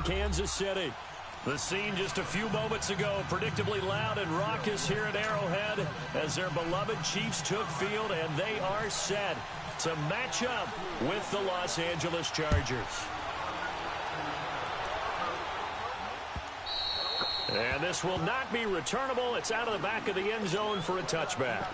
Kansas City. The scene just a few moments ago, predictably loud and raucous here at Arrowhead as their beloved Chiefs took field, and they are set to match up with the Los Angeles Chargers. And this will not be returnable. It's out of the back of the end zone for a touchback.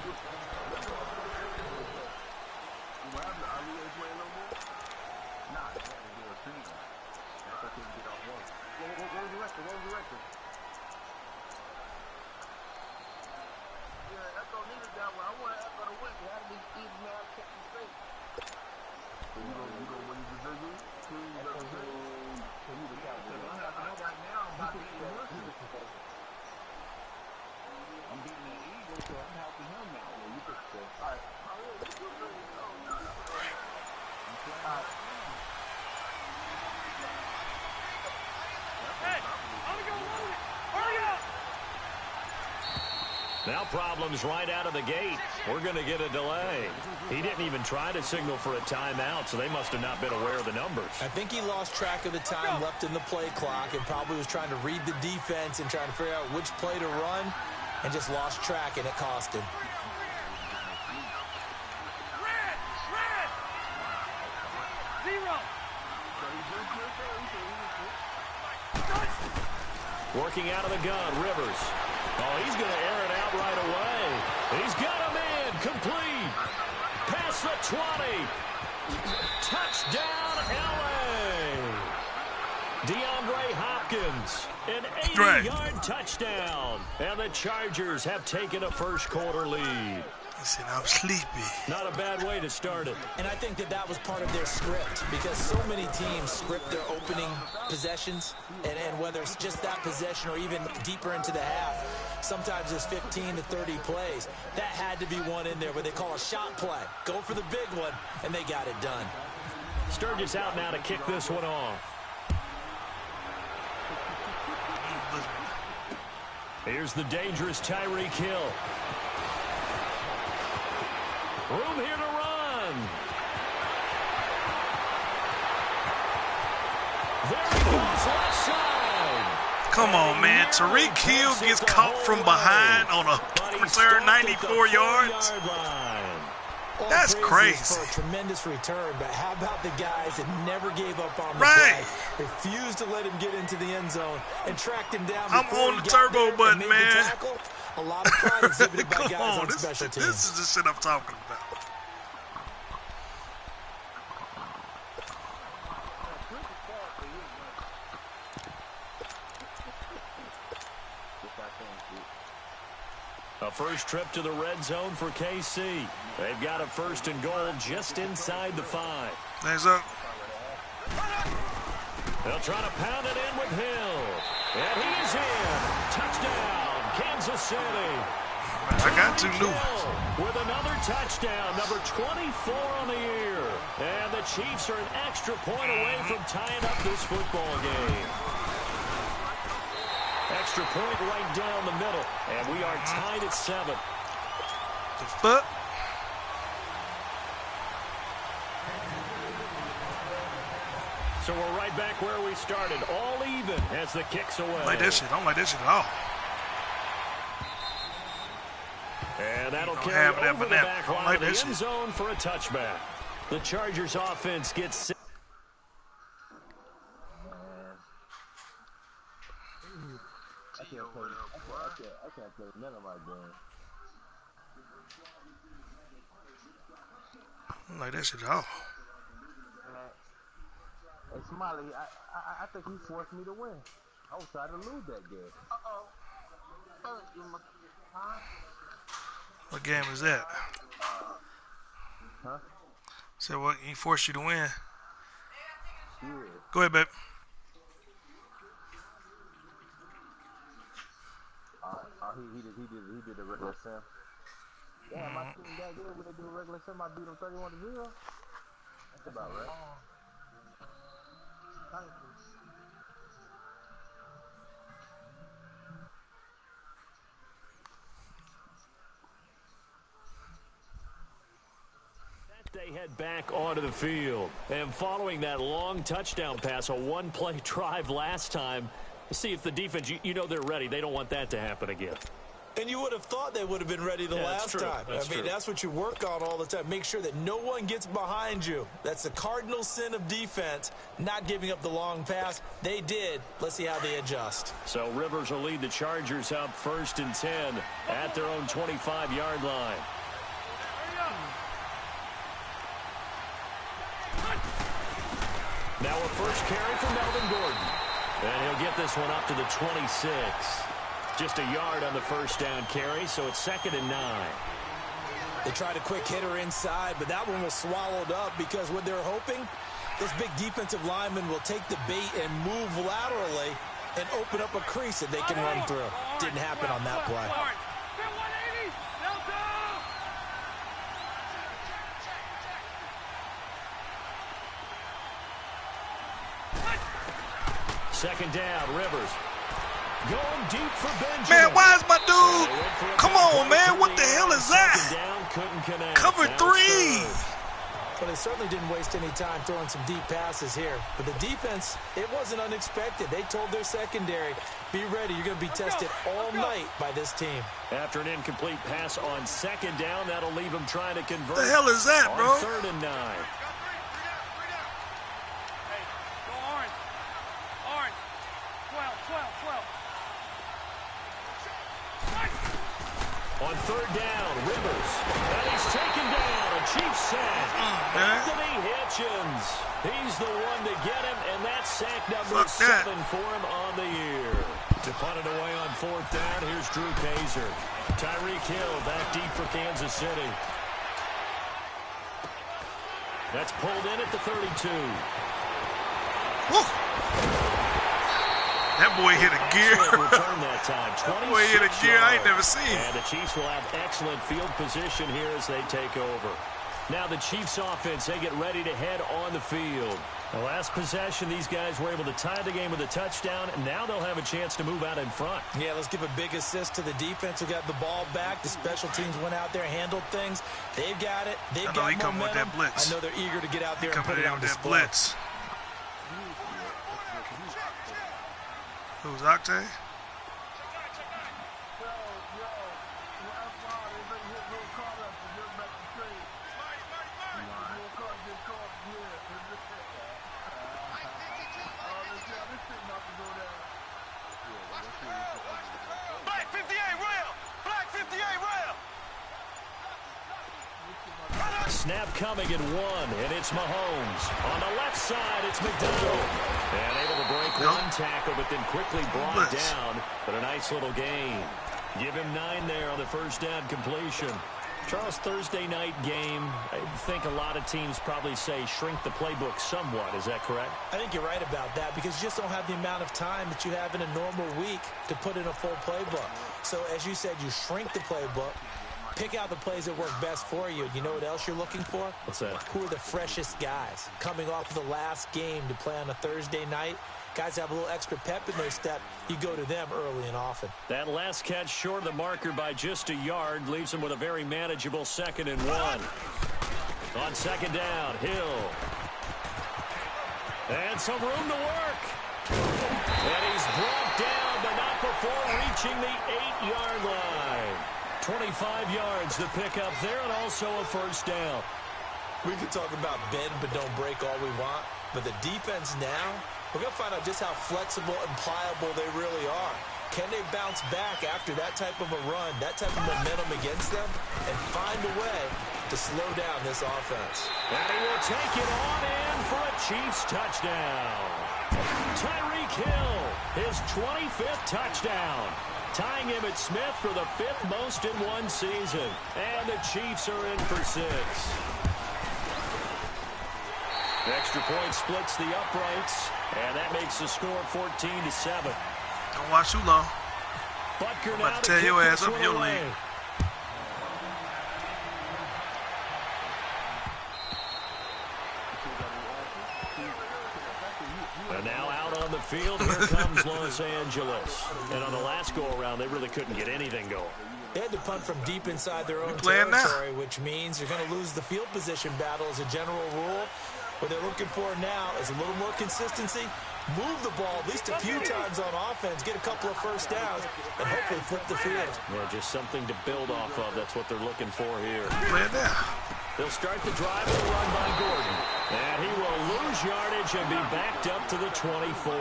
Now problems right out of the gate. We're going to get a delay. He didn't even try to signal for a timeout, so they must have not been aware of the numbers. I think he lost track of the time left in the play clock and probably was trying to read the defense and trying to figure out which play to run and just lost track, and it cost him. Working out of the gun, Rivers. Oh, he's going to air it out right away. He's got him in. Complete. Past the 20. Touchdown, L.A. DeAndre Hopkins, an 80-yard touchdown. And the Chargers have taken a first-quarter lead. He said, I'm sleepy. Not a bad way to start it. And I think that was part of their script because so many teams script their opening possessions, and whether it's just that possession or even deeper into the half, sometimes it's 15 to 30 plays. That had to be one in there where they call a shot play. Go for the big one, and they got it done. Sturgis out now to kick this one off. Here's the dangerous Tyreek Hill. Room here to run. There he goes, left side. Come on, man. Tyreek Hill gets caught from behind on a return 94 yards. That's crazy. For a tremendous return, but how about the guys that never gave up on the right. play, refused to let him get into the end zone, and tracked him down. I'm on the turbo button, man. A lot of pride exhibited by guys on special teams. This is the shit I'm talking about. A first trip to the red zone for KC. They've got a first and goal just inside the 5. Thanks up. They'll try to pound it in with Hill. And he is in. Touchdown, Kansas City. I got 2 new ones. With another touchdown, number 24 on the year. And the Chiefs are an extra point away from tying up this football game. Extra point right down the middle. And we are tied at 7. The fuck? So we're right back where we started. All even as the kicks away. I don't like this shit. I don't like this shit at all. And that'll carry over the back line like of the end zone for a touchback. The Chargers offense gets... I can't play none of my games. I don't like that shit at all. Hey, Smiley, I think he forced me to win. I was trying to lose that game. What game is that? Huh? So what? He forced you to win? Yeah. Go ahead, babe. He did the regular sim. Yeah, my team that good when they do a regular sim. I beat them 31-0. That's about right. They head back onto the field. And following that long touchdown pass, a one-play drive last time, we'll see if the defense, you know they're ready. They don't want that to happen again. And you would have thought they would have been ready the last time. That's what you work on all the time. Make sure that no one gets behind you. That's the cardinal sin of defense, not giving up the long pass. They did. Let's see how they adjust. So Rivers will lead the Chargers up 1st and 10 at their own 25-yard line. Now a first carry for Melvin Gordon. And he'll get this one up to the 26. Just a yard on the first down carry, so it's 2nd and 9. They tried a quick hitter inside, but that one was swallowed up because what they're hoping, those big defensive linemen will take the bait and move laterally and open up a crease that they can run through. Didn't happen on that play. Second down, Rivers. Going deep for Benjamin. Man, why is my dude? Come on, man. What the hell is that? Cover 3. Well, they certainly didn't waste any time throwing some deep passes here. But the defense, it wasn't unexpected. They told their secondary, be ready. You're going to be tested all night by this team. After an incomplete pass on 2nd down, that'll leave them trying to convert. The hell is that, bro? 3rd and 9. On 3rd down, Rivers. And he's taken down. A Chiefs sack. Anthony Hitchens. He's the one to get him, and that's sack number 7 for him on the year. To punt it away on 4th down, here's Drew Kaiser. Tyreek Hill back deep for Kansas City. That's pulled in at the 32. Woo. That boy hit a gear. That boy hit a gear I ain't never seen. And the Chiefs will have excellent field position here as they take over. Now the Chiefs offense, they get ready to head on the field. The last possession, these guys were able to tie the game with a touchdown, and now they'll have a chance to move out in front. Yeah, let's give a big assist to the defense who got the ball back. The special teams went out there, handled things. They've got it. They've got momentum. With that blitz. I know they're eager to get out there and put it on display. Blitz. Who's Octane? Black 58 rail! Black 58 rail! Snap coming at 1, and it's Mahomes. On the left side, it's McDonald. And able to break one tackle, but then quickly brought down. But a nice little gain. Give him 9 there on the first down completion. Charles, Thursday night game, I think a lot of teams probably say shrink the playbook somewhat. Is that correct? I think you're right about that because you just don't have the amount of time that you have in a normal week to put in a full playbook. So as you said, you shrink the playbook. Pick out the plays that work best for you. You know what else you're looking for? What's that? Who are the freshest guys coming off of the last game to play on a Thursday night? Guys have a little extra pep in their step. You go to them early and often. That last catch short of the marker by just a yard leaves him with a very manageable 2nd and 1. On 2nd down, Hill. And some room to work. And he's brought down, but not before reaching the 8-yard line. 25 yards to pick up there, and also a first down. We can talk about bend but don't break all we want, but the defense now, we're going to find out just how flexible and pliable they really are. Can they bounce back after that type of a run, that type of momentum against them, and find a way to slow down this offense? And he will take it on in for a Chiefs touchdown. Tyreek Hill, his 25th touchdown. Tying Emmitt Smith for the 5th most in one season. And the Chiefs are in for 6. The extra point splits the uprights, and that makes the score 14-7. Don't watch too long. Butker I'm now about to tear your ass up in your away. league. And now out on the midfield. Here comes Los Angeles. And on the last go-around, they really couldn't get anything going. They had to punt from deep inside their own playing territory, now, which means you're going to lose the field position battle as a general rule. What they're looking for now is a little more consistency, move the ball at least a few times on offense, get a couple of first downs, and hopefully flip the field. Yeah, just something to build off of. That's what they're looking for here. playing now. They'll start the drive with a run by Gordon. And he will lose yardage and be backed up to the 24.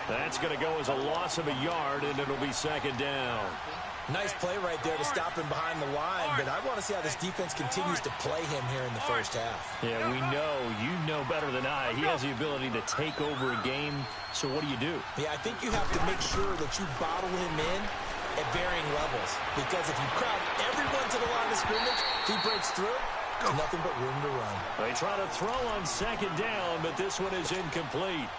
That's going to go as a loss of a yard, and it'll be second down. Nice play right there to stop him behind the line, but I want to see how this defense continues to play him here in the first half. Yeah, we know. You know better than I. He has the ability to take over a game, so what do you do? Yeah, I think you have to make sure that you bottle him in at varying levels, because if you crowd everyone to the line of scrimmage, if he breaks through, there's nothing but room to run. They try to throw on second down, but this one is incomplete.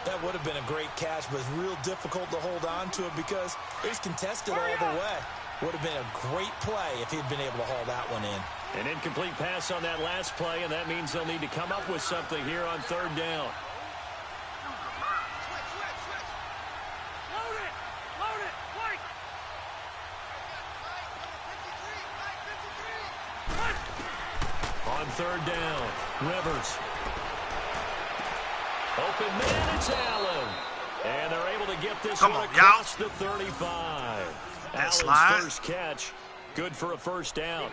That would have been a great catch, but it's real difficult to hold on to it because it was contested all the way. Would have been a great play if he'd been able to haul that one in. An incomplete pass on that last play, and that means they'll need to come up with something here on third down. Load it! Load it! White! On third down, Rivers. Open man, it's Allen. And they're able to get this one across the 35. Allen's first catch, good for a first down.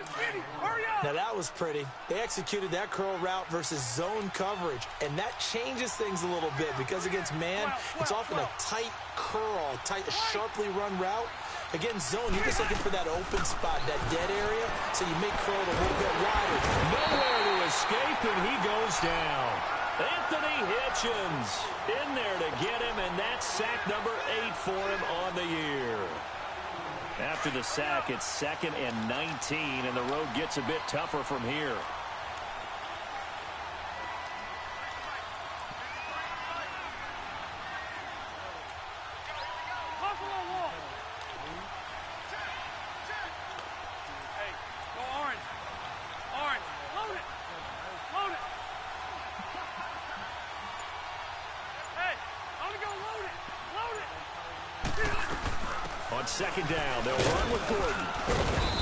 Now that was pretty. They executed that curl route versus zone coverage, and that changes things a little bit because against man, it's often a tight curl, a sharply run route. Against zone, you're just looking for that open spot, that dead area, so you make curl a little bit wider. Nowhere to escape, and he goes down. Anthony Hitchens in there to get him, and that's sack number 8 for him on the year. After the sack, it's 2nd and 19, and the road gets a bit tougher from here. Hey, go orange. Orange. Load it. Load it. Hey, I'm going to go load it. Load it. On second down, they'll run with Gordon.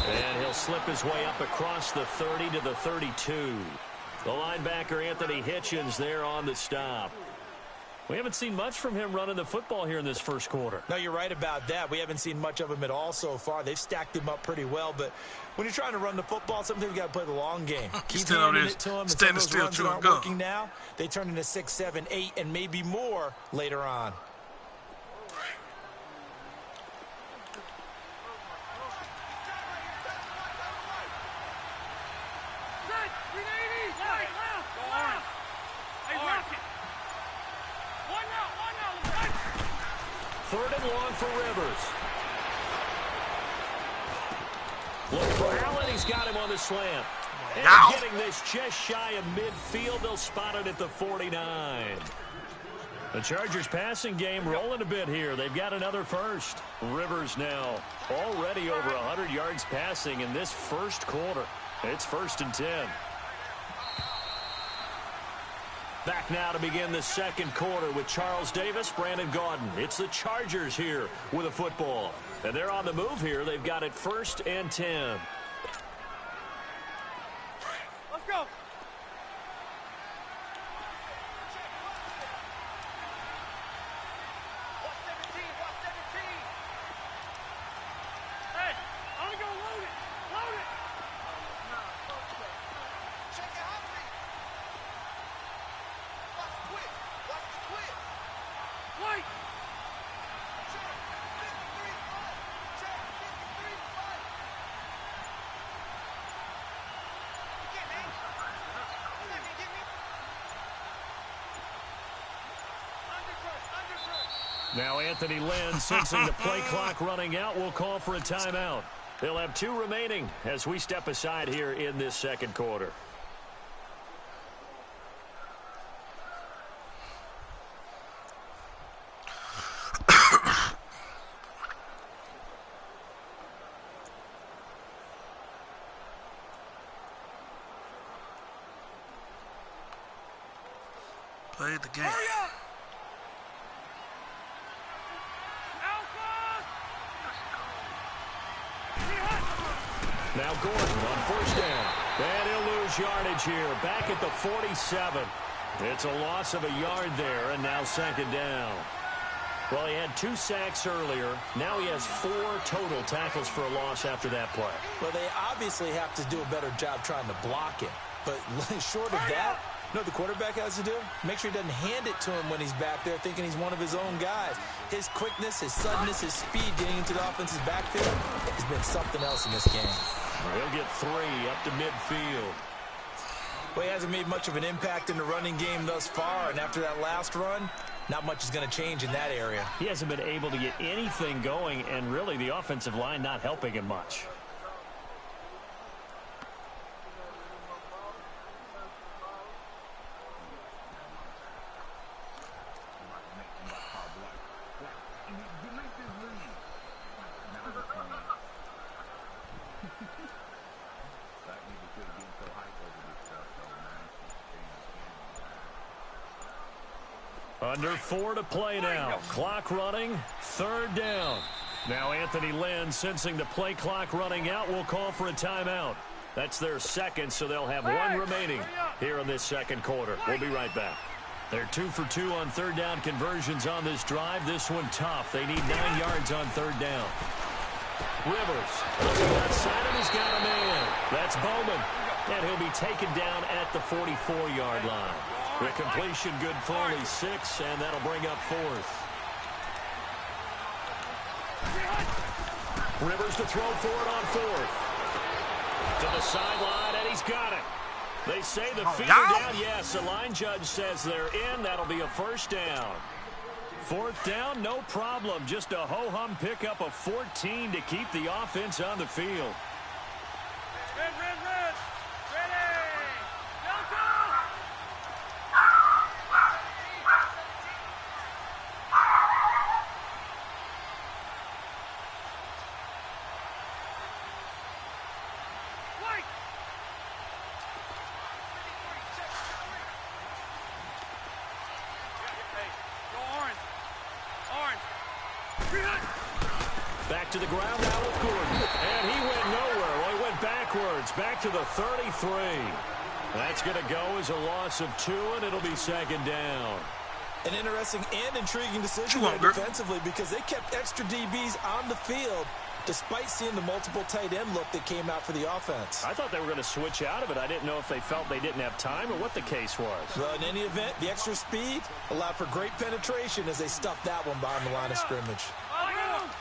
And he'll slip his way up across the 30 to the 32. The linebacker, Anthony Hitchens, there on the stop. We haven't seen much from him running the football here in this first quarter. No, you're right about that. We haven't seen much of him at all so far. They've stacked him up pretty well, but when you're trying to run the football, sometimes you got to play the long game. Keep handing it to him, and some of those runs aren't working now. They turn into 6, 7, 8, and maybe more later on. Third and long for Rivers. Look for Allen. He's got him on the slant. And getting this just shy of midfield. They'll spot it at the 49. The Chargers passing game rolling a bit here. They've got another first. Rivers now already over 100 yards passing in this first quarter. It's 1st and 10. Back now to begin the second quarter with Charles Davis, Brandon Gaudin. It's the Chargers here with a football. And they're on the move here. They've got it 1st and 10. Let's go. Hey, I'm going to go load it. Load it. Check it out. White! Now Anthony Lynn, sensing the play clock running out, will call for a timeout. They'll have 2 remaining as we step aside here in this second quarter. Play the game. Now Gordon on first down. And he'll lose yardage here. Back at the 47. It's a loss of a yard there, and now second down. Well, he had 2 sacks earlier. Now he has 4 total tackles for a loss after that play. Well, they obviously have to do a better job trying to block him. But short of that, you know what the quarterback has to do? Make sure he doesn't hand it to him when he's back there thinking he's one of his own guys. His quickness, his suddenness, his speed getting into the offense's backfield has been something else in this game. He'll get 3 up to midfield. Well, he hasn't made much of an impact in the running game thus far, and after that last run, not much is going to change in that area. He hasn't been able to get anything going, and really the offensive line not helping him much. Under 4 to play now. Clock running. 3rd down. Now Anthony Lynn, sensing the play clock running out, will call for a timeout. That's their second, so they'll have 1 remaining here in this second quarter. We'll be right back. They're 2 for 2 on 3rd down conversions on this drive. This one tough. They need 9 yards on 3rd down. Rivers looking outside, and he's got a man. That's Bowman. And he'll be taken down at the 44-yard line. The completion good for only 6, and that'll bring up 4th. Rivers to throw for it on 4th. To the sideline, and he's got it. They say the feet are down. Yes, the line judge says they're in. That'll be a 1st down. 4th down, no problem. Just a ho-hum pickup of 14 to keep the offense on the field. Red. Ready. Delta. White. Hey, go orange. Back to the ground now with Gordon. And he went nowhere. Well, he went backwards. Back to the 33. That's going to go as a loss of 2, and it'll be 2nd down. An interesting and intriguing decision there defensively because they kept extra DBs on the field despite seeing the multiple tight end look that came out for the offense. I thought they were going to switch out of it. I didn't know if they felt they didn't have time or what the case was. Well, in any event, the extra speed allowed for great penetration as they stuffed that one behind the line of scrimmage. 12.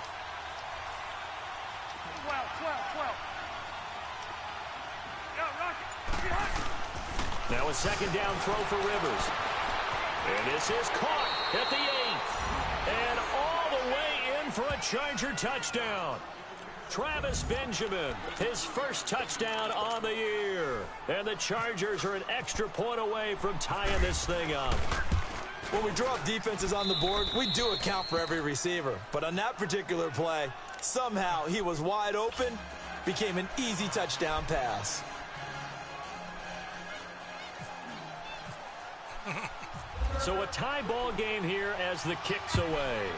Now a 2nd down throw for Rivers. And this is caught at the 8th. And all the way in for a Charger touchdown. Travis Benjamin, his 1st touchdown on the year. And the Chargers are an extra point away from tying this thing up. When we draw up defenses on the board, we do account for every receiver. But on that particular play, somehow he was wide open, became an easy touchdown pass. So a tie ball game here as the kick's away.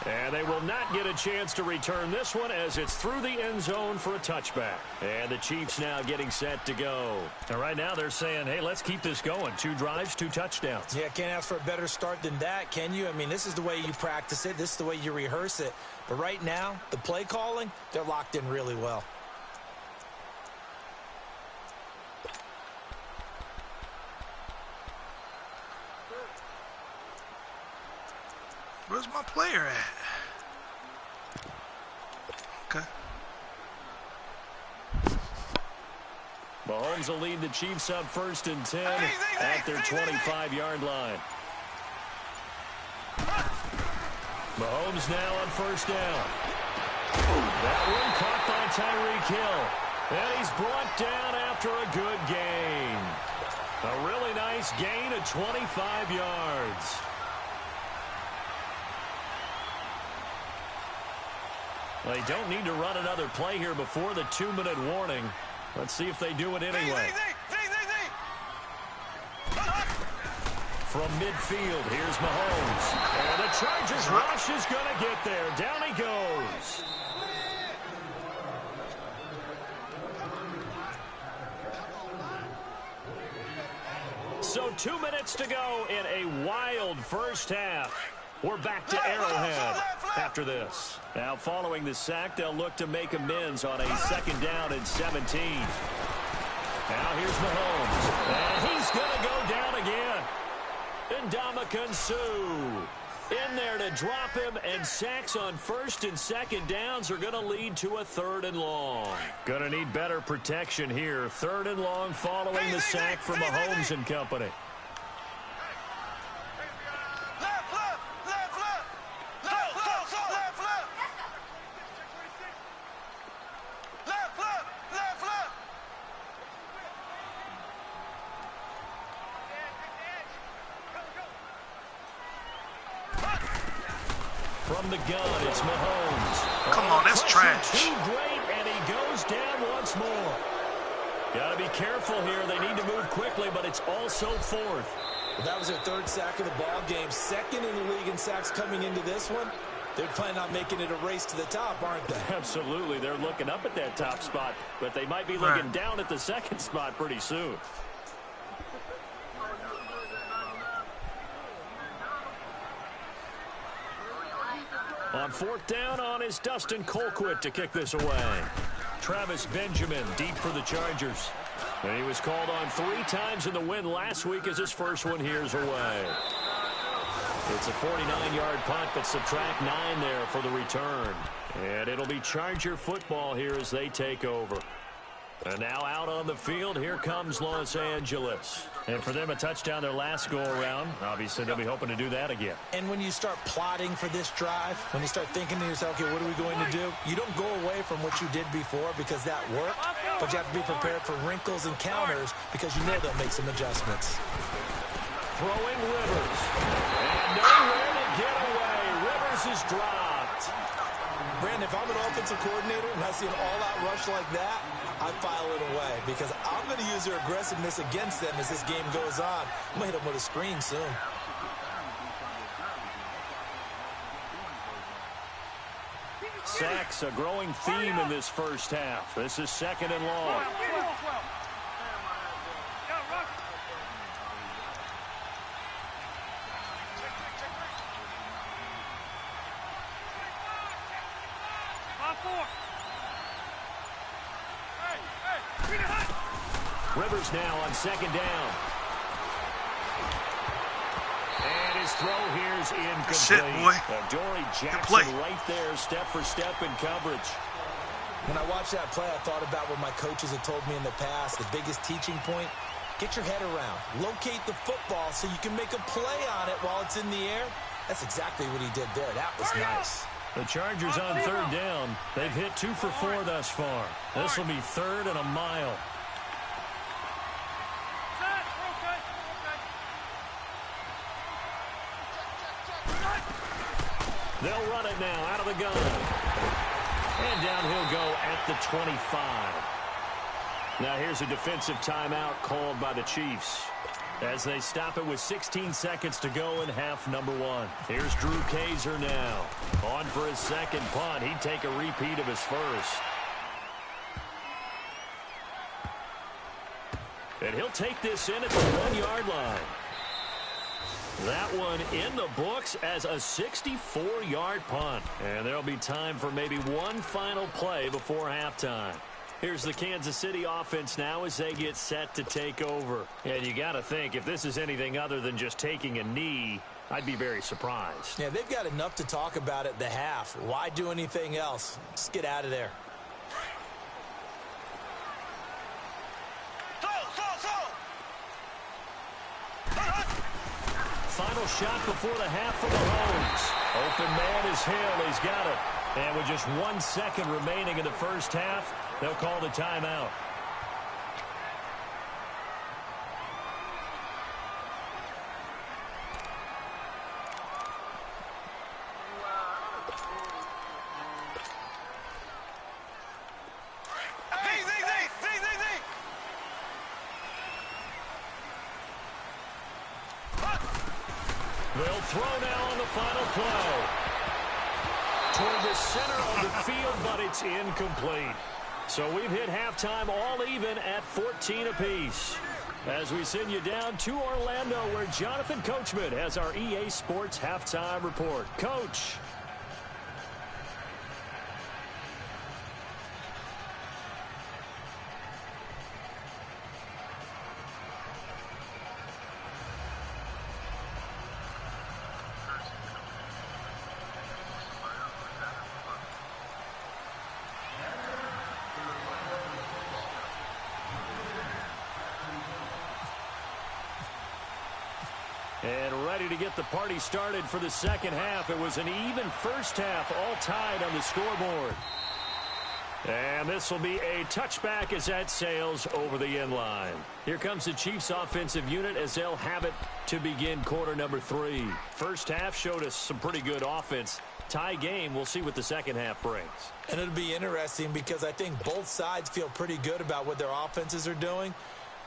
And they will not get a chance to return this one as it's through the end zone for a touchback. And the Chiefs now getting set to go. And right now they're saying, hey, let's keep this going. 2 drives, 2 touchdowns. Yeah, can't ask for a better start than that, can you? I mean, this is the way you practice it. This is the way you rehearse it. But right now, the play calling, they're locked in really well. Where's my player at? Okay. Mahomes will lead the Chiefs up 1st and 10 at their 25-yard line. Mahomes now on 1st down. That one caught by Tyreek Hill. And he's brought down after a good gain. A really nice gain of 25 yards. Well, they don't need to run another play here before the 2-minute warning. Let's see if they do it anyway. From midfield, here's Mahomes. And the Chargers rush is going to get there. Down he goes. So 2 minutes to go in a wild first half. We're back to Arrowhead after this. Now, following the sack, they'll look to make amends on a 2nd down and 17. Now here's Mahomes. And he's going to go down again. Ndamukong Suh in there to drop him, and sacks on 1st and 2nd downs are going to lead to a 3rd and long. Going to need better protection here. 3rd and long following the sack from Mahomes and company. From the gun, it's Mahomes. Come on, that's trash. Too great, and he goes down once more. Got to be careful here. They need to move quickly, but it's also 4th. Well, that was their 3rd sack of the ball game. 2nd in the league in sacks coming into this one. They're planning on making it a race to the top, aren't they? Absolutely. They're looking up at that top spot, but they might be looking down at the 2nd spot pretty soon. On 4th down on is Dustin Colquitt to kick this away. Travis Benjamin deep for the Chargers. And he was called on 3 times in the win last week as his first one here's away. It's a 49-yard punt, but subtract 9 there for the return. And it'll be Charger football here as they take over. And now out on the field, here comes Los Angeles. And for them, a touchdown their last go-around. Obviously, they'll be hoping to do that again. And when you start plotting for this drive, when you start thinking to yourself, okay, what are we going to do? You don't go away from what you did before because that worked, but you have to be prepared for wrinkles and counters because you know they'll make some adjustments. Throwing Rivers. And nowhere to get away. Rivers is dropped. Brandon, if I'm an offensive coordinator and I see an all-out rush like that, I file it away because I'm going to use their aggressiveness against them as this game goes on. I'm going to hit them with a screen soon. Sacks, a growing theme in this first half. This is 2nd and long. Rivers now on 2nd down. And his throw here's incomplete. That's it, boy. Dory Jackson right there, step for step in coverage. When I watched that play, I thought about what my coaches had told me in the past. The biggest teaching point, get your head around. Locate the football so you can make a play on it while it's in the air. That's exactly what he did there. That was nice. The Chargers on 3rd down. They've hit 2 for 4 thus far. This will be 3rd and a mile. They'll run it now out of the gun. And down he'll go at the 25. Now here's a defensive timeout called by the Chiefs as they stop it with 16 seconds to go in half number 1. Here's Drew Kaiser now. On for his 2nd punt. He'd take a repeat of his first. And he'll take this in at the 1-yard line. That one in the books as a 64-yard punt. And there'll be time for maybe one final play before halftime. Here's the Kansas City offense now as they get set to take over. And you got to think, if this is anything other than just taking a knee, I'd be very surprised. Yeah, they've got enough to talk about at the half. Why do anything else? Just get out of there. Final shot before the half for Mahomes. Open man is Hill. He's got it. And with just 1 second remaining in the first half, they'll call the timeout. They'll throw now on the final play. Toward the center of the field, but it's incomplete. So we've hit halftime all even at 14 apiece. As we send you down to Orlando, where Jonathan Coachman has our EA Sports halftime report. Coach. And ready to get the party started for the second half. It was an even first half, all tied on the scoreboard. And this will be a touchback as that sails over the end line. Here comes the Chiefs offensive unit as they'll have it to begin quarter number 3. First half showed us some pretty good offense. Tie game, we'll see what the second half brings. And it'll be interesting because I think both sides feel pretty good about what their offenses are doing.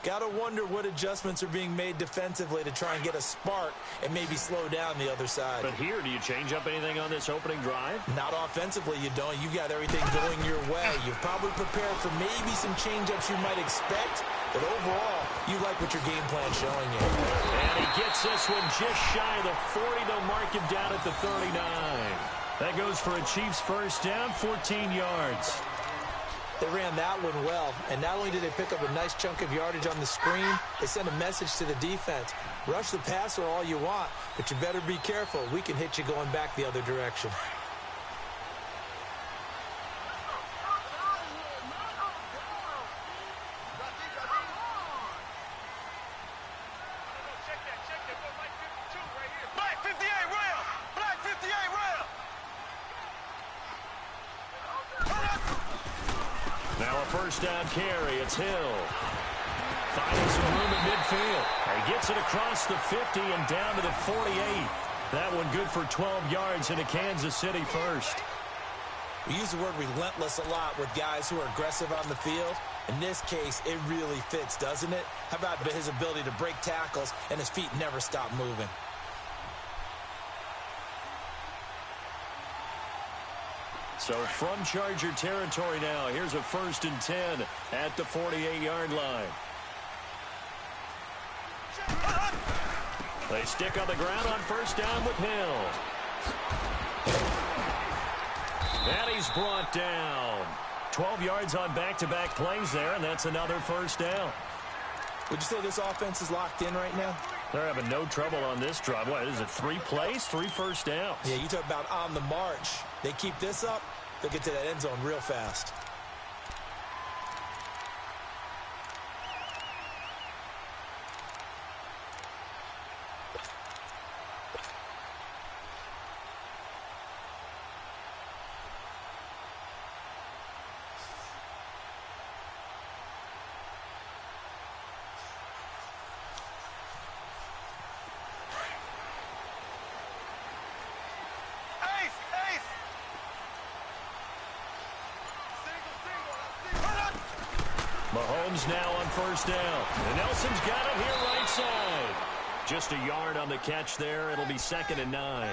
Got to wonder what adjustments are being made defensively to try and get a spark and maybe slow down the other side. But here, do you change up anything on this opening drive? Not offensively, you don't. You've got everything going your way. You've probably prepared for maybe some change-ups you might expect, but overall, you like what your game plan's showing you. And he gets this one just shy of the 40. They'll mark him down at the 39. That goes for a Chiefs first down, 14 yards. They ran that one well, and not only did they pick up a nice chunk of yardage on the screen, they sent a message to the defense. Rush the passer all you want, but you better be careful. We can hit you going back the other direction. First down carry, it's Hill. Finding some room at midfield. He gets it across the 50 and down to the 48. That one good for 12 yards into Kansas City first. We use the word relentless a lot with guys who are aggressive on the field. In this case, it really fits, doesn't it? How about his ability to break tackles and his feet never stop moving? So from Charger territory now, here's a 1st and 10 at the 48-yard line. They stick on the ground on first down with Hill. And he's brought down. 12 yards on back-to-back plays there, and that's another first down. Would you say this offense is locked in right now? They're having no trouble on this drive. What is it, 3 plays, 3 first downs? Yeah, you talk about on the march. They keep this up, they'll get to that end zone real fast. Mahomes now on first down. And Nelson's got it here right side. Just a yard on the catch there. It'll be 2nd and 9.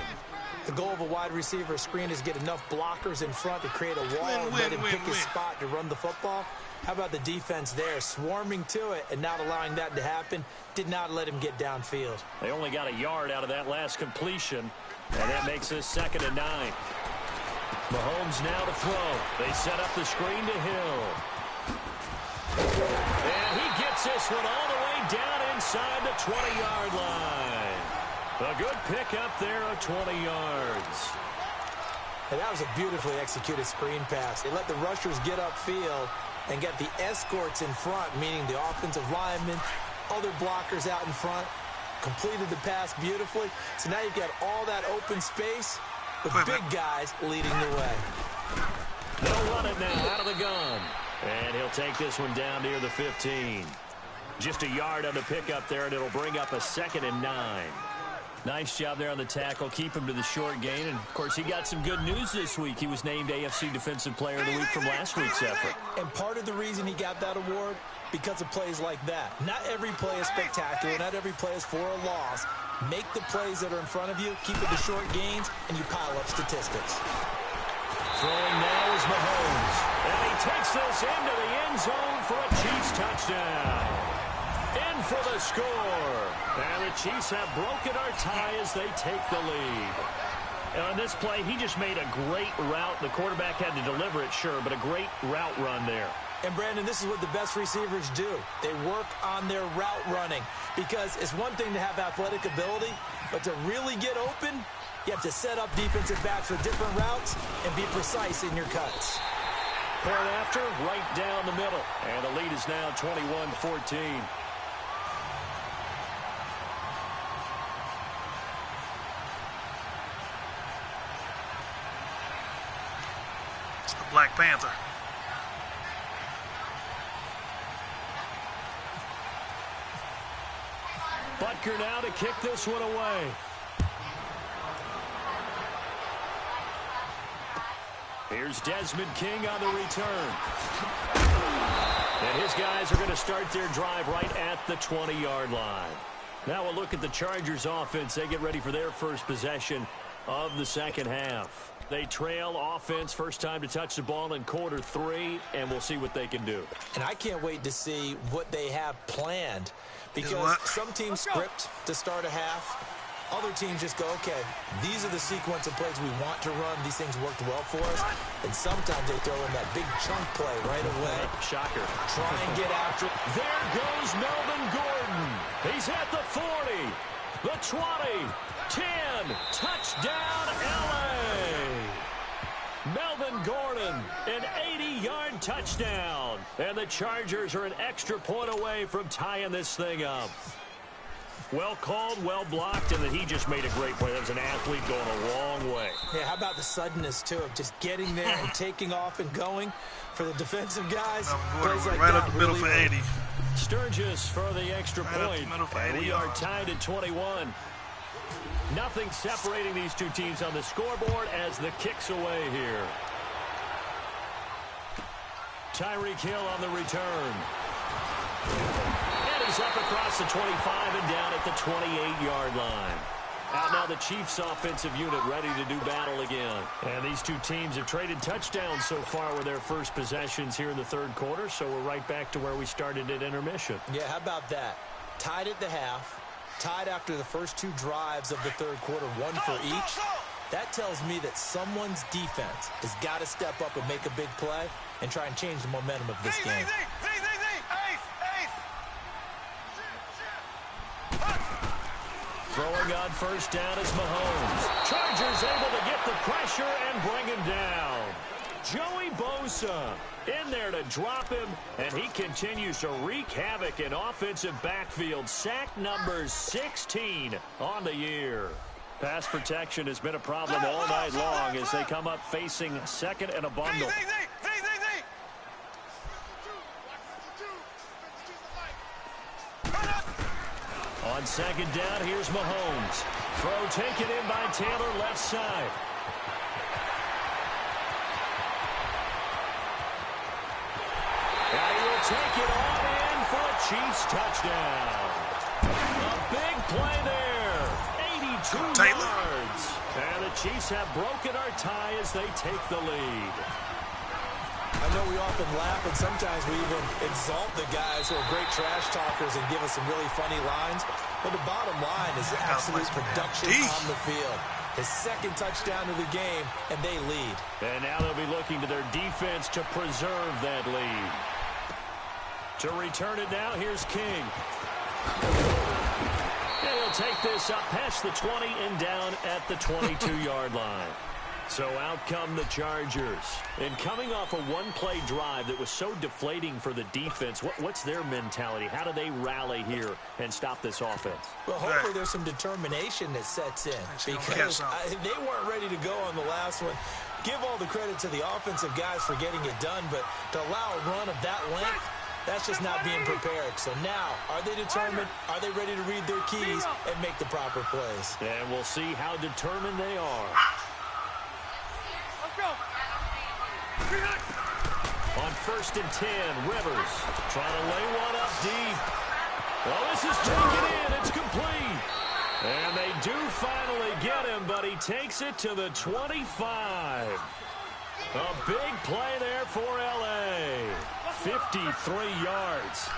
The goal of a wide receiver screen is to get enough blockers in front to create a wall and let him pick his spot to run the football. How about the defense there? Swarming to it and not allowing that to happen. Did not let him get downfield. They only got a yard out of that last completion. And that makes this 2nd and 9. Mahomes now to throw. They set up the screen to Hill. And he gets this one all the way down inside the 20-yard line. A good pickup there of 20 yards. And that was a beautifully executed screen pass. They let the rushers get upfield and get the escorts in front, meaning the offensive linemen, other blockers out in front, completed the pass beautifully. So now you've got all that open space with big guys leading the way. They'll run it now out of the gun. And he'll take this one down near the 15. Just a yard on the pickup there, and it'll bring up a 2nd and 9. Nice job there on the tackle. Keep him to the short gain. And, of course, he got some good news this week. He was named AFC Defensive Player of the Week from last week's effort. And part of the reason he got that award, because of plays like that. Not every play is spectacular. Not every play is for a loss. Make the plays that are in front of you, keep it to short gains, and you pile up statistics. Throwing now is Mahomes. And he takes this into the end zone for a Chiefs touchdown. In for the score. And the Chiefs have broken our tie as they take the lead. And on this play, he just made a great route. The quarterback had to deliver it, sure, but a great route run there. And, Brandon, this is what the best receivers do. They work on their route running because it's one thing to have athletic ability, but to really get open, you have to set up defensive backs with different routes and be precise in your cuts. Point after, right down the middle. And the lead is now 21-14. Black Panther. Butker now to kick this one away. Here's Desmond King on the return. And his guys are going to start their drive right at the 20-yard line. Now we'll look at the Chargers offense. They get ready for their first possession of the second half. They trail offense, first time to touch the ball in quarter 3, and we'll see what they can do. And I can't wait to see what they have planned because some teams script to start a half. Other teams just go, okay, these are the sequence of plays we want to run. These things worked well for us. And sometimes they throw in that big chunk play right away. Shocker. Try and get after it. There goes Melvin Gordon. He's at the 40, the 20, 10, touchdown LA. Melvin Gordon, an 80-yard touchdown. And the Chargers are an extra point away from tying this thing up. Well called, well blocked, and then he just made a great play. That was an athlete going a long way. Yeah, how about the suddenness, too, of just getting there and taking off and going for the defensive guys? Plays like right up the middle for 80. Sturgis for the extra point. And we are tied at 21. Nothing separating these two teams on the scoreboard as the kick's away here. Tyreek Hill on the return. And he's up across the 25 and down at the 28-yard line. Out now the Chiefs offensive unit ready to do battle again. And these two teams have traded touchdowns so far with their first possessions here in the third quarter, so we're right back to where we started at intermission. Yeah, how about that? Tied at the half. Tied after the first two drives of the third quarter, one for each. That tells me that someone's defense has got to step up and make a big play and try and change the momentum of this game. Throwing on first down is Mahomes. Chargers able to get the pressure and bring him down. Joey Bosa in there to drop him, and he continues to wreak havoc in offensive backfield. Sack number 16 on the year. Pass protection has been a problem all night long as they come up facing second and a bundle. On second down, here's Mahomes. Throw taken in by Taylor, left side. And he will take it on in for a Chiefs touchdown. A big play there. 82 yards. And the Chiefs have broken our tie as they take the lead. I know we often laugh, and sometimes we even exalt the guys who are great trash talkers and give us some really funny lines. But the bottom line is absolute production on the field. His second touchdown of the game, and they lead. And now they'll be looking to their defense to preserve that lead. To return it now, here's King. And he'll take this up past the 20 and down at the 22-yard line. So out come the Chargers. And coming off a one-play drive that was so deflating for the defense, what's their mentality? How do they rally here and stop this offense? Well, hopefully there's some determination that sets in because they weren't ready to go on the last one. Give all the credit to the offensive guys for getting it done, but to allow a run of that length, That's just not being prepared. So now, are they determined? Are they ready to read their keys and make the proper plays? And we'll see how determined they are. Let's go. On 1st and 10, Rivers trying to lay one up deep. Well, this is taken in. It's complete. And they do finally get him, but he takes it to the 25. A big play there for L.A. 53 yards.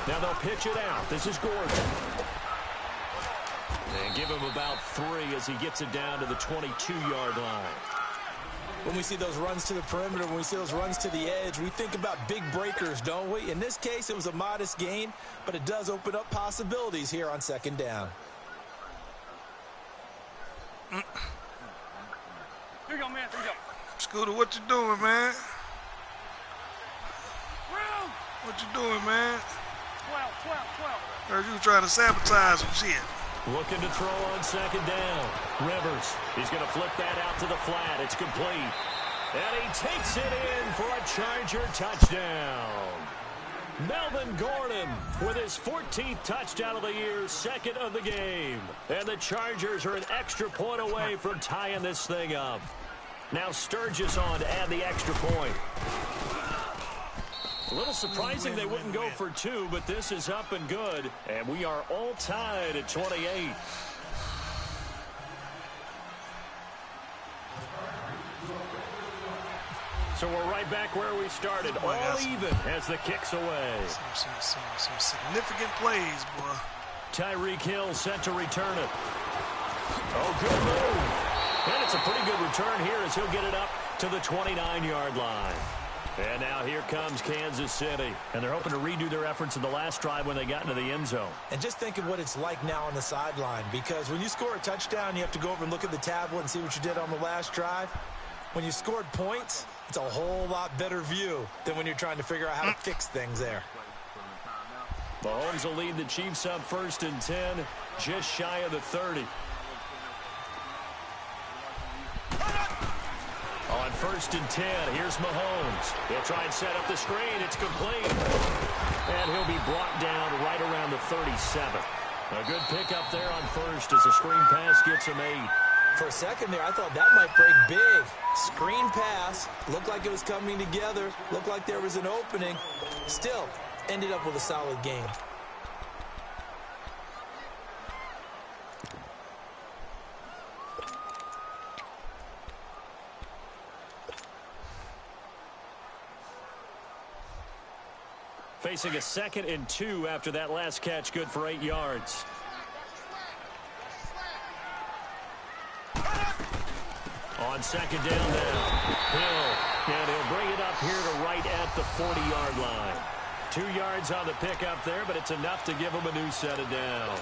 Now they'll pitch it out. This is Gordon. And give him about 3 as he gets it down to the 22-yard line. When we see those runs to the perimeter, when we see those runs to the edge, we think about big breakers, don't we? In this case, it was a modest gain, but it does open up possibilities here on 2nd down. Here you go, man. Here you go. Scooter, what you doing, man? Round. What you doing, man? 12. Heard you trying to sabotage some shit. Looking to throw on 2nd down. Rivers, he's going to flip that out to the flat. It's complete. And he takes it in for a Charger touchdown. Melvin Gordon with his 14th touchdown of the year, 2nd of the game. And the Chargers are an extra point away from tying this thing up. Now Sturgis on to add the extra point. A little surprising they wouldn't go for 2, but this is up and good. And we are all tied at 28. So we're right back where we started. All even as the kick's away. Some significant plays, boy. Tyreek Hill set to return it. Oh, good move. And it's a pretty good return here as he'll get it up to the 29-yard line. And now here comes Kansas City. And they're hoping to redo their efforts in the last drive when they got into the end zone. And just think of what it's like now on the sideline, because when you score a touchdown, you have to go over and look at the tablet and see what you did on the last drive. When you scored points, it's a whole lot better view than when you're trying to figure out how to fix things there. Mahomes will lead the Chiefs up 1st and 10, just shy of the 30. On 1st and 10, here's Mahomes. He'll try and set up the screen. It's complete. And he'll be brought down right around the 37. A good pickup there on 1st as the screen pass gets him 8. For a second there, I thought that might break big. Screen pass. Looked like it was coming together. Looked like there was an opening. Still, ended up with a solid game. Facing a 2nd and 2 after that last catch, good for 8 yards. On 2nd down now, Hill, and he'll bring it up here to right at the 40-yard line. 2 yards on the pickup there, but it's enough to give him a new set of downs.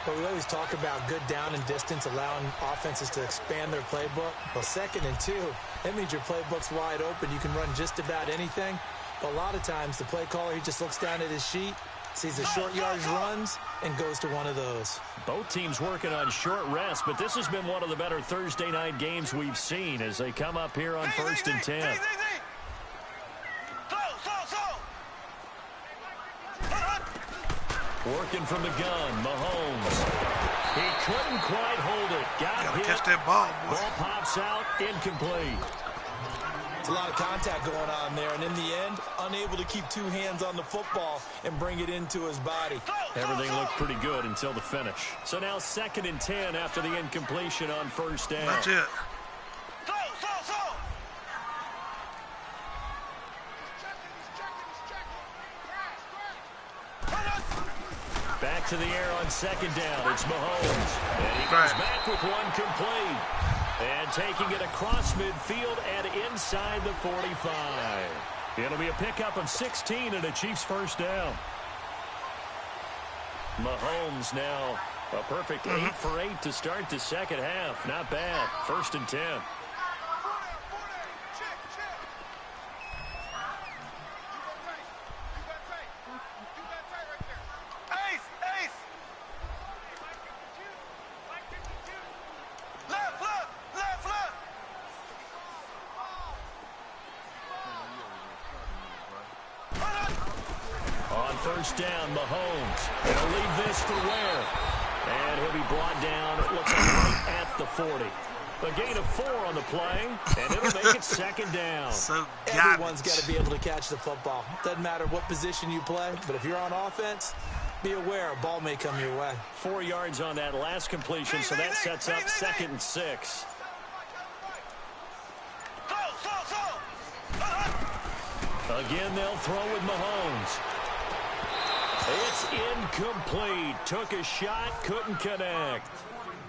But we always talk about good down and distance, allowing offenses to expand their playbook. Well, 2nd and 2, that means your playbook's wide open. You can run just about anything. But a lot of times, the play caller, he just looks down at his sheet, sees the short yardage runs, and goes to one of those. Both teams working on short rest, but this has been one of the better Thursday night games we've seen as they come up here on 1st and 10. Working from the gun, Mahomes. He couldn't quite hold it. Got hit. Catch that ball, boy. Ball pops out, incomplete. It's a lot of contact going on there, and in the end, unable to keep 2 hands on the football and bring it into his body. Everything looked pretty good until the finish. So now 2nd and 10 after the incompletion on 1st down. That's it. Back to the air on 2nd down. It's Mahomes. And he comes back with one complete. And taking it across midfield and inside the 45. It'll be a pickup of 16 and a Chiefs 1st down. Mahomes now a perfect 8 for 8 to start the 2nd half. Not bad. 1st and 10. on first down, Mahomes. And he'll leave this for Ware. And he'll be brought down, it looks like right at the 40. A gain of 4 on the play, and it'll make it second down. So Everyone's got to be able to catch the football. Doesn't matter what position you play, but if you're on offense, be aware a ball may come your way. 4 yards on that last completion, so that sets up 2nd and 6. Again, they'll throw with Mahomes. It's incomplete. Took a shot, couldn't connect.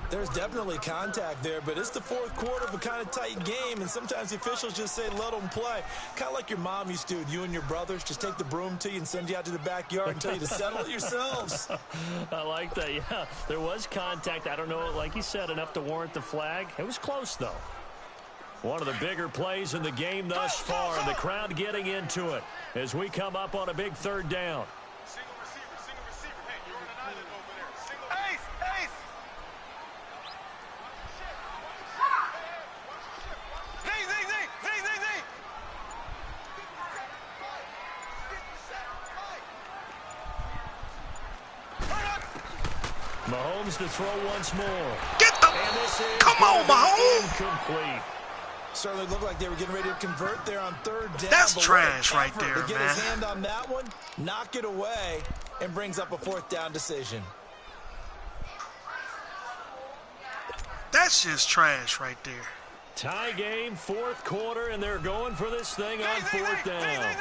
There's definitely contact there, but it's the 4th quarter of a kind of tight game, and sometimes the officials just say, let them play. Kind of like your mom used to do, you and your brothers just take the broom to you and send you out to the backyard and tell you to settle it yourselves. I like that, yeah. There was contact. I don't know, like you said, enough to warrant the flag. It was close, though. One of the bigger plays in the game thus far, and the crowd getting into it as we come up on a big 3rd down. Single receiver. Hey, you're on an island over there. Single ace. Mahomes to throw once more. Get the... Come on, Mahomes. Incomplete. Certainly looked like they were getting ready to convert there on 3rd down. That's but trash right there, to get man. his hand on that one, knock it away, and brings up a 4th down decision. That's just trash right there. Tie game, 4th quarter, and they're going for this thing on 4th down.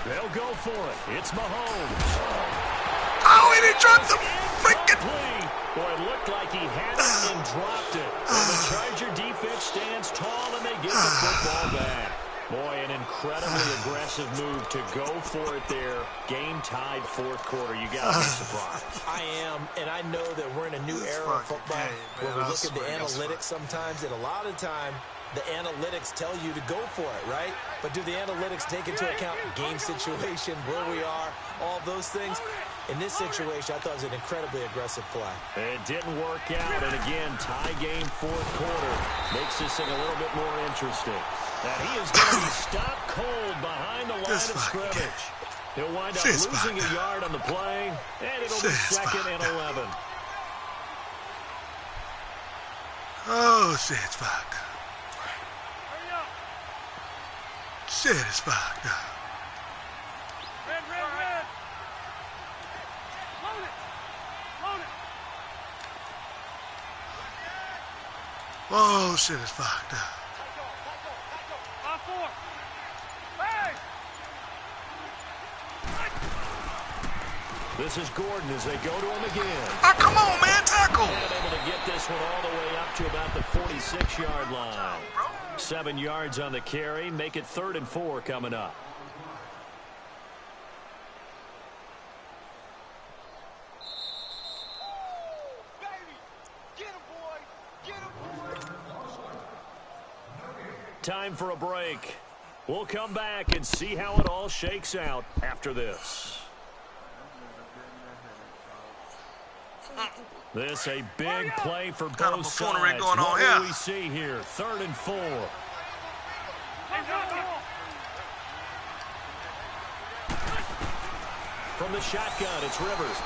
They'll go for it. It's Mahomes. Oh, and he dropped the freaking... Boy, it looked like he had it and dropped it. And the Charger defense stands tall, and they get the football back. Boy, an incredibly aggressive move to go for it there. Game tied 4th quarter. You got to be surprised. I am, and I know that we're in a new era of football where we look at the analytics sometimes, and a lot of time the analytics tell you to go for it, right? But do the analytics take into account game situation, where we are, all those things? In this situation, I thought it was an incredibly aggressive play. It didn't work out, and again, tie game 4th quarter makes this thing a little bit more interesting. That he is going to be stopped cold behind the line of scrimmage. He'll wind up losing a yard on the play, and it'll be 2nd and 11. Oh, shit, fuck. Shit is fucked up. Red. Load it. Oh, shit is fucked up. 5-4. Hey! This is Gordon as they go to him again. Oh, come on, man, tackle. And able to get this one all the way up to about the 46-yard line. 7 yards on the carry. Make it 3rd and 4 coming up. Time for a break. We'll come back and see how it all shakes out after this. This a big play for both sides. Going on what here. do we see here? 3rd and 4. From the shotgun, it's Rivers.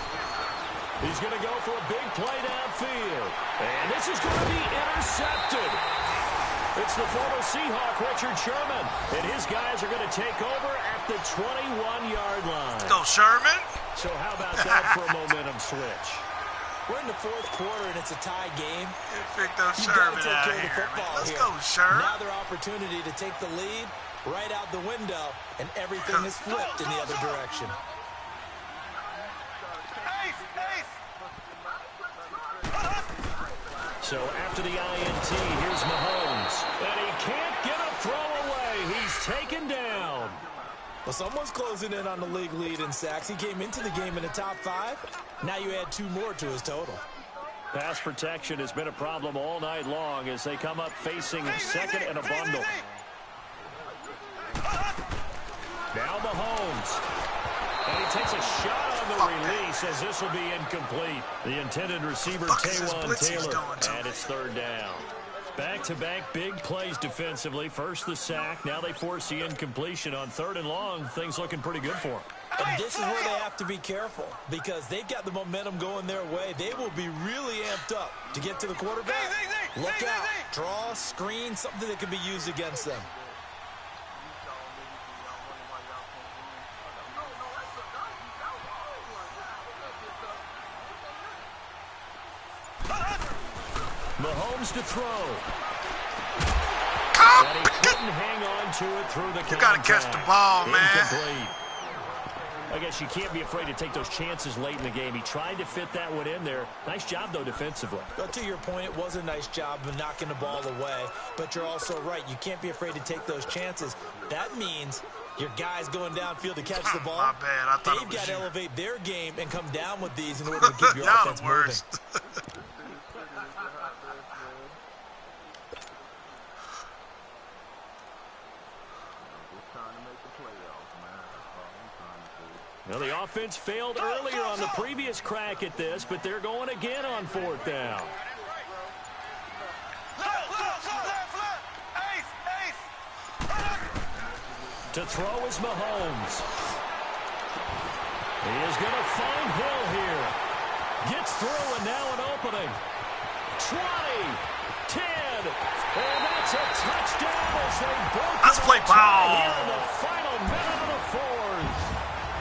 He's going to go for a big play downfield. And this is going to be intercepted. It's the former Seahawk, Richard Sherman. And his guys are going to take over at the 21-yard line. Go, Sherman. So how about that for a momentum switch? We're in the 4th quarter, and it's a tie game. Pick those You've got Sherman to take out care of the here. football Let's here. go, Sherman. Now their opportunity to take the lead right out the window, and everything is flipped in the other direction. So after the INT, here's Mahomes. And he can't get a throw away. He's taken down. Well, someone's closing in on the league lead in sacks. He came into the game in the top 5. Now you add 2 more to his total. Pass protection has been a problem all night long as they come up facing 2nd and a bundle. Now Mahomes. And he takes a shot on the release as this will be incomplete. The intended receiver, Taywan Taylor, and it's third down. Back-to-back big plays defensively. First the sack. Now they force the incompletion on 3rd and long. Things looking pretty good for them. And this is where they have to be careful because they've got the momentum going their way. They will be really amped up to get to the quarterback. Look out. Draw, screen, something that can be used against them. Mahomes to throw. And he couldn't hang on to it through the contact. You got to catch the ball, man. Incomplete. I guess you can't be afraid to take those chances late in the game. He tried to fit that one in there. Nice job, though, defensively. But to your point, it was a nice job of knocking the ball away. But you're also right. You can't be afraid to take those chances. That means your guys going downfield to catch the ball. My bad. I thought they've got to elevate their game and come down with these in order to keep your Y'all offense the worst. moving. Well, the offense failed earlier on the previous crack at this, but they're going again on 4th down. To throw is Mahomes. He is going to find Hill here. Gets through, and now an opening. 20, 10, and that's a touchdown as they broke Let's play ball. here in the final minute of the 4th.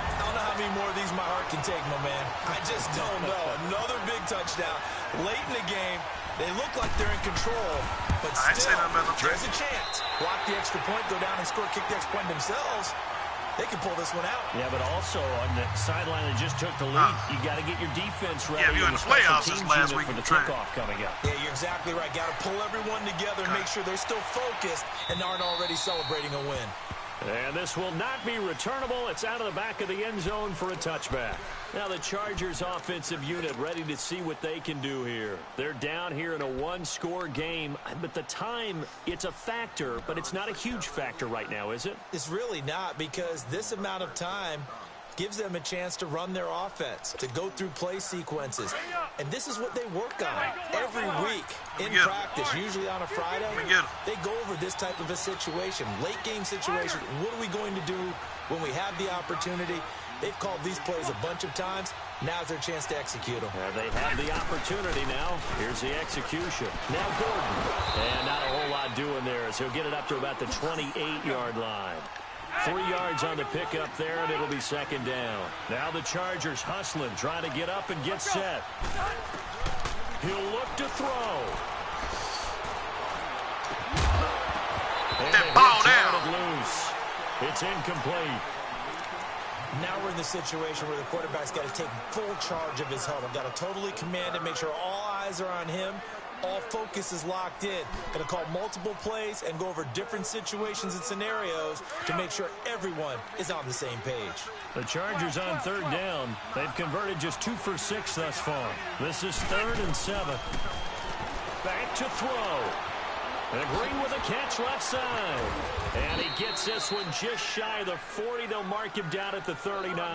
I don't know how many more of these my heart can take, my man. I just don't know. Another big touchdown. Late in the game, they look like they're in control, but still, there's a chance. Block the extra point, go down and score, kick the extra point themselves. They can pull this one out. Yeah, but also on the sideline that just took the lead, you got to get your defense ready. Yeah, you're in the playoffs this last week for the track. kickoff coming up. Yeah, you're exactly right. Got to pull everyone together and make sure they're still focused and aren't already celebrating a win. And this will not be returnable. It's out of the back of the end zone for a touchback. Now the Chargers offensive unit ready to see what they can do here. They're down here in a one-score game, but the time, it's a factor, but it's not a huge factor right now, is it? It's really not, because this amount of time gives them a chance to run their offense, to go through play sequences. And this is what they work on every week in practice, usually on a Friday. They go over this type of a situation, late game situation. What are we going to do when we have the opportunity? They've called these plays a bunch of times. Now's their chance to execute them. They have the opportunity now. Here's the execution. Now Gordon. And not a whole lot doing there as he'll get it up to about the 28-yard line. 3 yards on the pickup there, and it'll be 2nd down. Now the Chargers hustling, trying to get up and get set. He'll look to throw. And that ball down. Loose. It's incomplete. Now we're in the situation where the quarterback's got to take full charge of his huddle. Got to totally command it, make sure all eyes are on him. All focus is locked in. Going to call multiple plays and go over different situations and scenarios to make sure everyone is on the same page. The Chargers on 3rd down. They've converted just 2 for 6 thus far. This is 3rd and 7. Back to throw. And Green with a catch left side. And he gets this one just shy of the 40. They'll mark him down at the 39.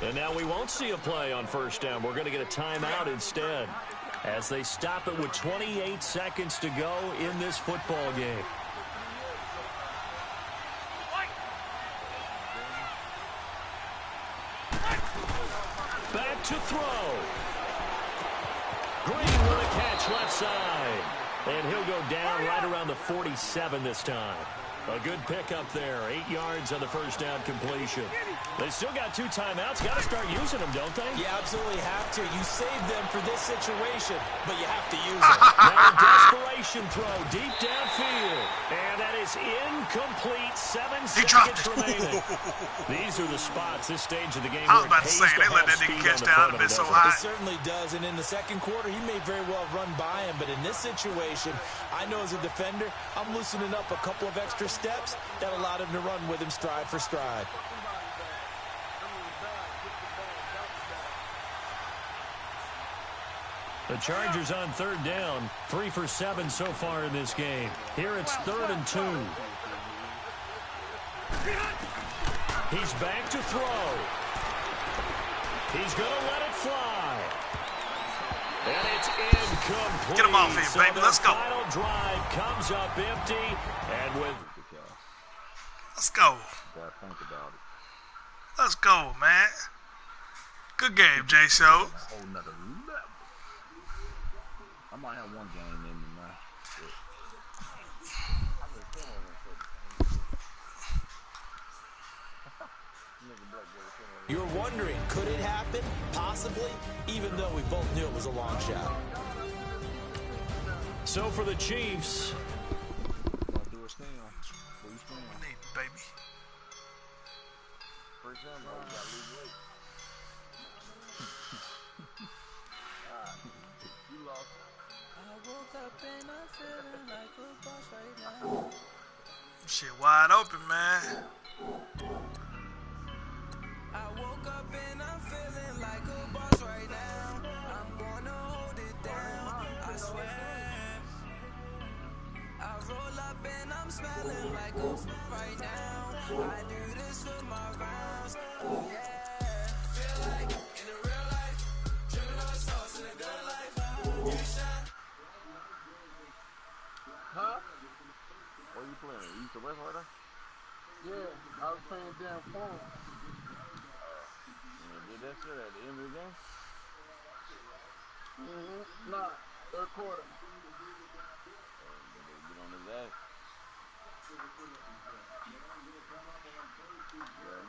And now we won't see a play on 1st down. We're going to get a timeout instead, as they stop it with 28 seconds to go in this football game. Back to throw. Green with a catch left side. And he'll go down right around the 47 this time. A good pickup there. 8 yards on the 1st down completion. They still got 2 timeouts. Got to start using them, don't they? You absolutely have to. You save them for this situation, but you have to use them. Now a desperation throw deep downfield. And that is incomplete. 7 seconds remaining. These are the spots, this stage of the game. I was about to say, they let that nigga catch down a bit so high. It certainly does, and in the 2nd quarter, he may very well run by him, but in this situation, I know as a defender, I'm loosening up a couple of extra steps that allowed him to run with him stride for stride. The Chargers on 3rd down, 3 for 7 so far in this game. Here it's 3rd and 2. He's back to throw. He's going to let it fly. And it's incomplete. Get him off here, baby. Let's go. Final drive comes up empty. And with... Let's go. Think about it. Let's go, man. Good game, J Show. Whole nother level. I might have one game in me, man. You're wondering, could it happen? Possibly, even though we both knew it was a long shot. So for the Chiefs... Baby. For example, you gotta lose weight. You lost. I woke up and I'm feeling like a boss right now. Shit wide open, man. I woke up and I'm feeling like a boss right now. I'm gonna hold it down, I swear. I roll up and I'm smelling like a right now. I do this for my rounds, oh yeah. Feel like in the real life, dripping on sauce in a good life. You shine. Huh? What are you playing? East or West right now? Yeah, I was playing damn phone. Did that shit at the end of the game? Nah, third quarter.